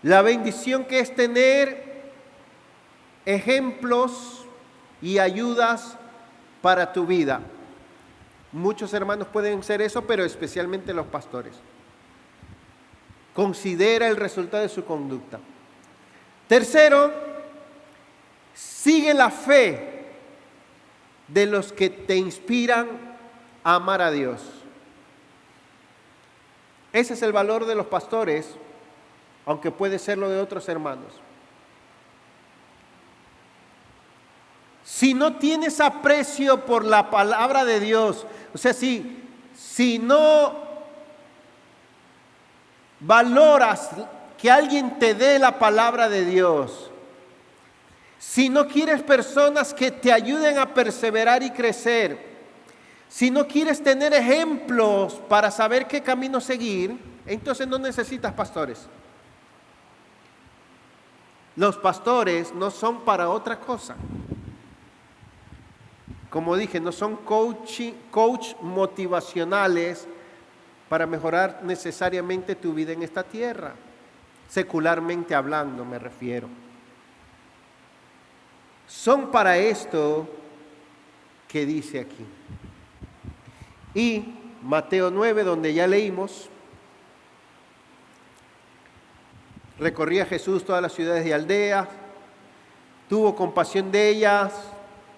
la bendición que es tener ejemplos y ayudas para tu vida. Muchos hermanos pueden ser eso, pero especialmente los pastores. Considera el resultado de su conducta. Tercero, sigue la fe de los que te inspiran a amar a Dios. Ese es el valor de los pastores, aunque puede ser lo de otros hermanos. Si no tienes aprecio por la palabra de Dios, o sea, si no valoras que alguien te dé la palabra de Dios, si no quieres personas que te ayuden a perseverar y crecer, si no quieres tener ejemplos para saber qué camino seguir, entonces no necesitas pastores. Los pastores no son para otra cosa. Como dije, no son coach motivacionales para mejorar necesariamente tu vida en esta tierra. Secularmente hablando me refiero. Son para esto que dice aquí. Y Mateo 9, donde ya leímos, recorría Jesús todas las ciudades y aldeas, tuvo compasión de ellas.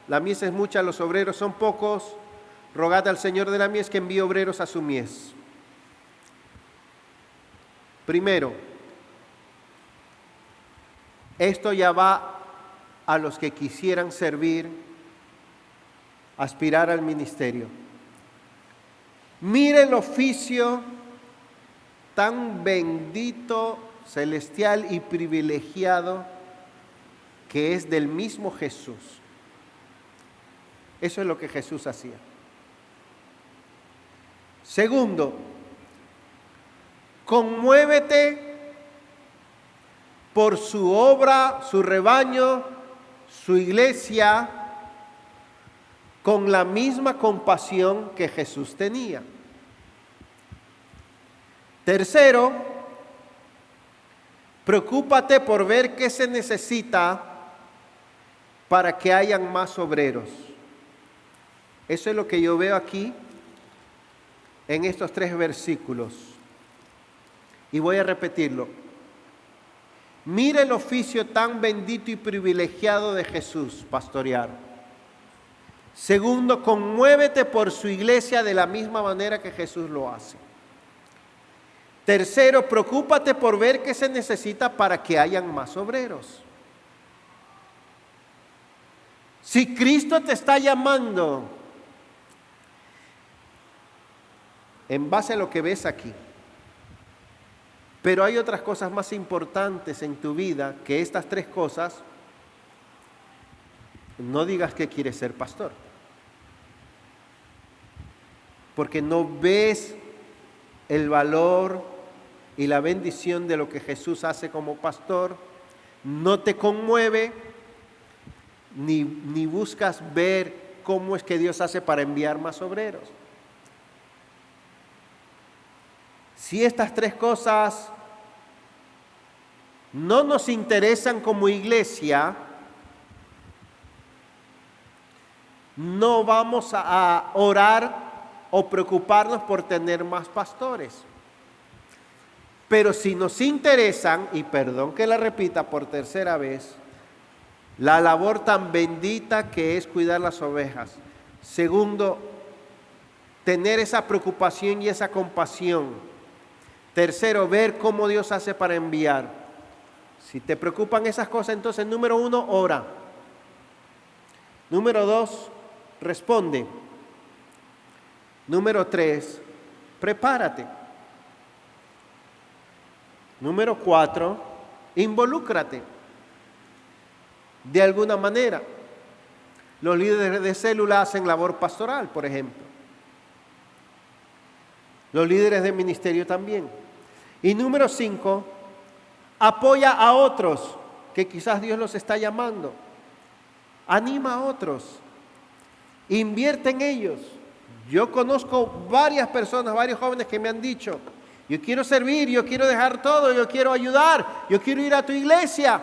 La mies es mucha, los obreros son pocos. Rogad al Señor de la mies que envíe obreros a su mies. Primero, esto ya va a los que quisieran servir, aspirar al ministerio. Mire el oficio tan bendito, celestial y privilegiado que es del mismo Jesús. Eso es lo que Jesús hacía. Segundo, conmuévete por su obra, su rebaño, su iglesia, con la misma compasión que Jesús tenía. Tercero, preocúpate por ver qué se necesita para que hayan más obreros. Eso es lo que yo veo aquí en estos 3 versículos. Y voy a repetirlo. Mira el oficio tan bendito y privilegiado de Jesús, pastorear. Segundo, conmuévete por su iglesia de la misma manera que Jesús lo hace. Tercero, preocúpate por ver qué se necesita para que hayan más obreros. Si Cristo te está llamando, en base a lo que ves aquí, pero hay otras cosas más importantes en tu vida que estas 3 cosas, no digas que quieres ser pastor, porque no ves el valor y la bendición de lo que Jesús hace como pastor, no te conmueve, ni buscas ver cómo es que Dios hace para enviar más obreros. Si estas 3 cosas no nos interesan como iglesia, no vamos a orar o preocuparnos por tener más pastores. Pero si nos interesan, y perdón que la repita por tercera vez, la labor tan bendita que es cuidar las ovejas. Segundo, tener esa preocupación y esa compasión. Tercero, ver cómo Dios hace para enviar. Si te preocupan esas cosas, entonces número 1, ora. Número 2, responde. Número 3, prepárate. Número 4, involúcrate. De alguna manera. Los líderes de célula hacen labor pastoral, por ejemplo. Los líderes de ministerio también. Y número 5, apoya a otros que quizás Dios los está llamando. Anima a otros. Invierte en ellos. Yo conozco varias personas, varios jóvenes que me han dicho, yo quiero servir, yo quiero dejar todo, yo quiero ayudar, yo quiero ir a tu iglesia.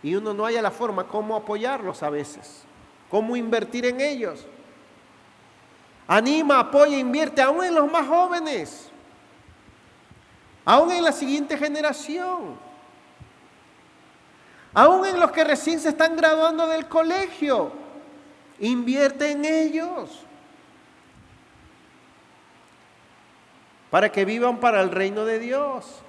Y uno no halla la forma cómo apoyarlos a veces, cómo invertir en ellos. Anima, apoya, invierte, aún en los más jóvenes, aún en la siguiente generación, aún en los que recién se están graduando del colegio. Invierte en ellos para que vivan para el reino de Dios.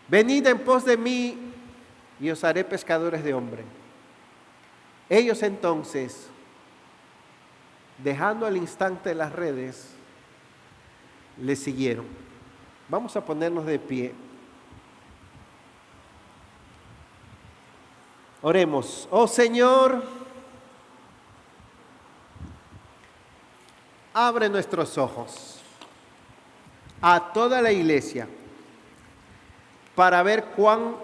Venid en pos de mí y os haré pescadores de hombres. Ellos entonces, dejando al instante las redes, le siguieron. Vamos a ponernos de pie. Oremos. Oh Señor, abre nuestros ojos a toda la iglesia para ver cuán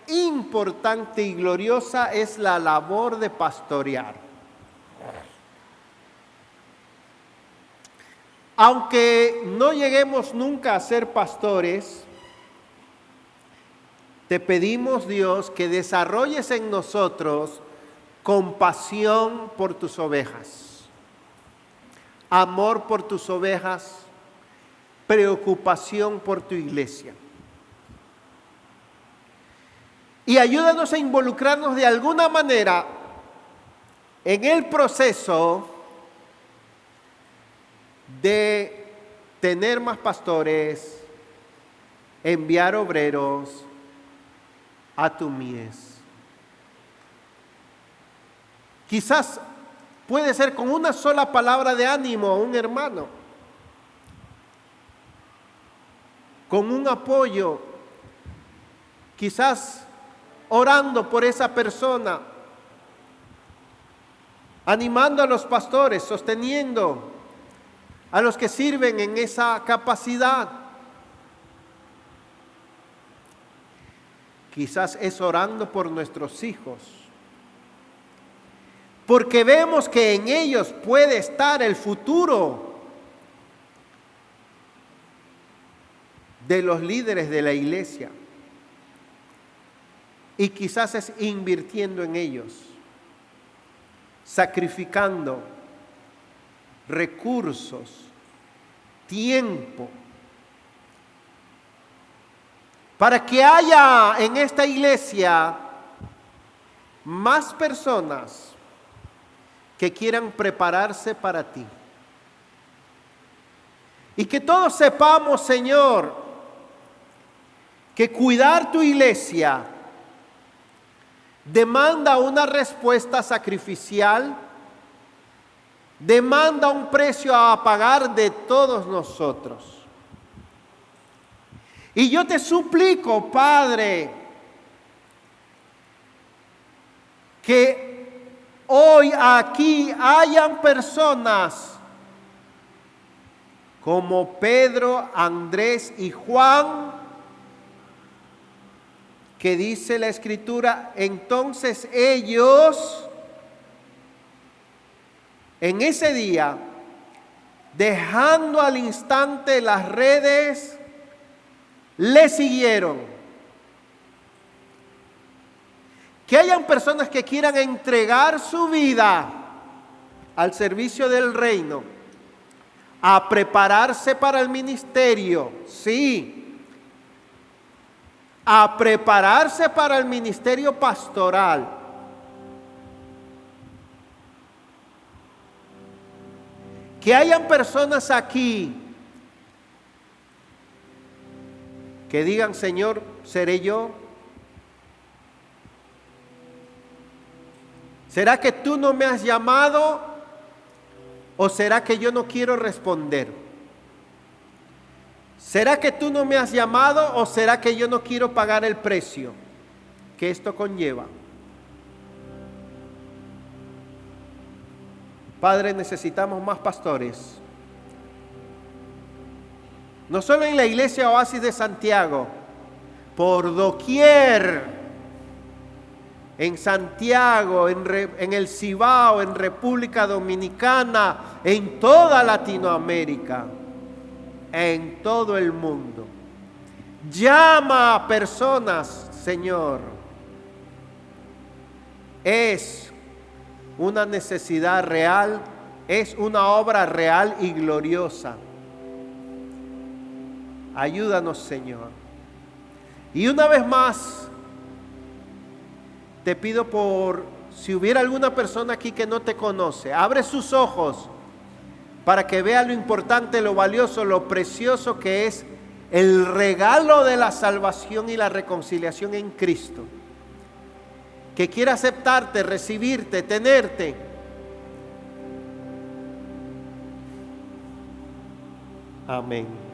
importante y gloriosa es la labor de pastorear. Aunque no lleguemos nunca a ser pastores, te pedimos, Dios, que desarrolles en nosotros compasión por tus ovejas, amor por tus ovejas, preocupación por tu iglesia. Y ayúdanos a involucrarnos de alguna manera en el proceso de tener más pastores, enviar obreros a tu mies. Quizás puede ser con una sola palabra de ánimo a un hermano, con un apoyo, quizás orando por esa persona, animando a los pastores, sosteniendo a los que sirven en esa capacidad. Quizás es orando por nuestros hijos, porque vemos que en ellos puede estar el futuro de los líderes de la iglesia. Y quizás es invirtiendo en ellos, sacrificando recursos, tiempo, para que haya en esta iglesia más personas que quieran prepararse para ti. Y que todos sepamos, Señor, que cuidar tu iglesia demanda una respuesta sacrificial, demanda un precio a pagar de todos nosotros. Y yo te suplico, Padre, que hoy aquí hayan personas como Pedro, Andrés y Juan, que dice la Escritura, entonces ellos, en ese día, dejando al instante las redes, le siguieron. Que hayan personas que quieran entregar su vida al servicio del reino, a prepararse para el ministerio, sí, a prepararse para el ministerio pastoral. Que hayan personas aquí que digan, Señor, ¿seré yo? ¿Será que tú no me has llamado o será que yo no quiero responder? ¿Será que tú no me has llamado o será que yo no quiero pagar el precio que esto conlleva? Padre, necesitamos más pastores. No solo en la iglesia Oasis de Santiago, por doquier, en Santiago, en el Cibao, en República Dominicana, en toda Latinoamérica, en todo el mundo. Llama a personas, Señor. Es una necesidad real, es una obra real y gloriosa. Ayúdanos, Señor. Y una vez más, te pido por, si hubiera alguna persona aquí que no te conoce, abre sus ojos para que vea lo importante, lo valioso, lo precioso que es el regalo de la salvación y la reconciliación en Cristo. Que quiera aceptarte, recibirte, tenerte. Amén.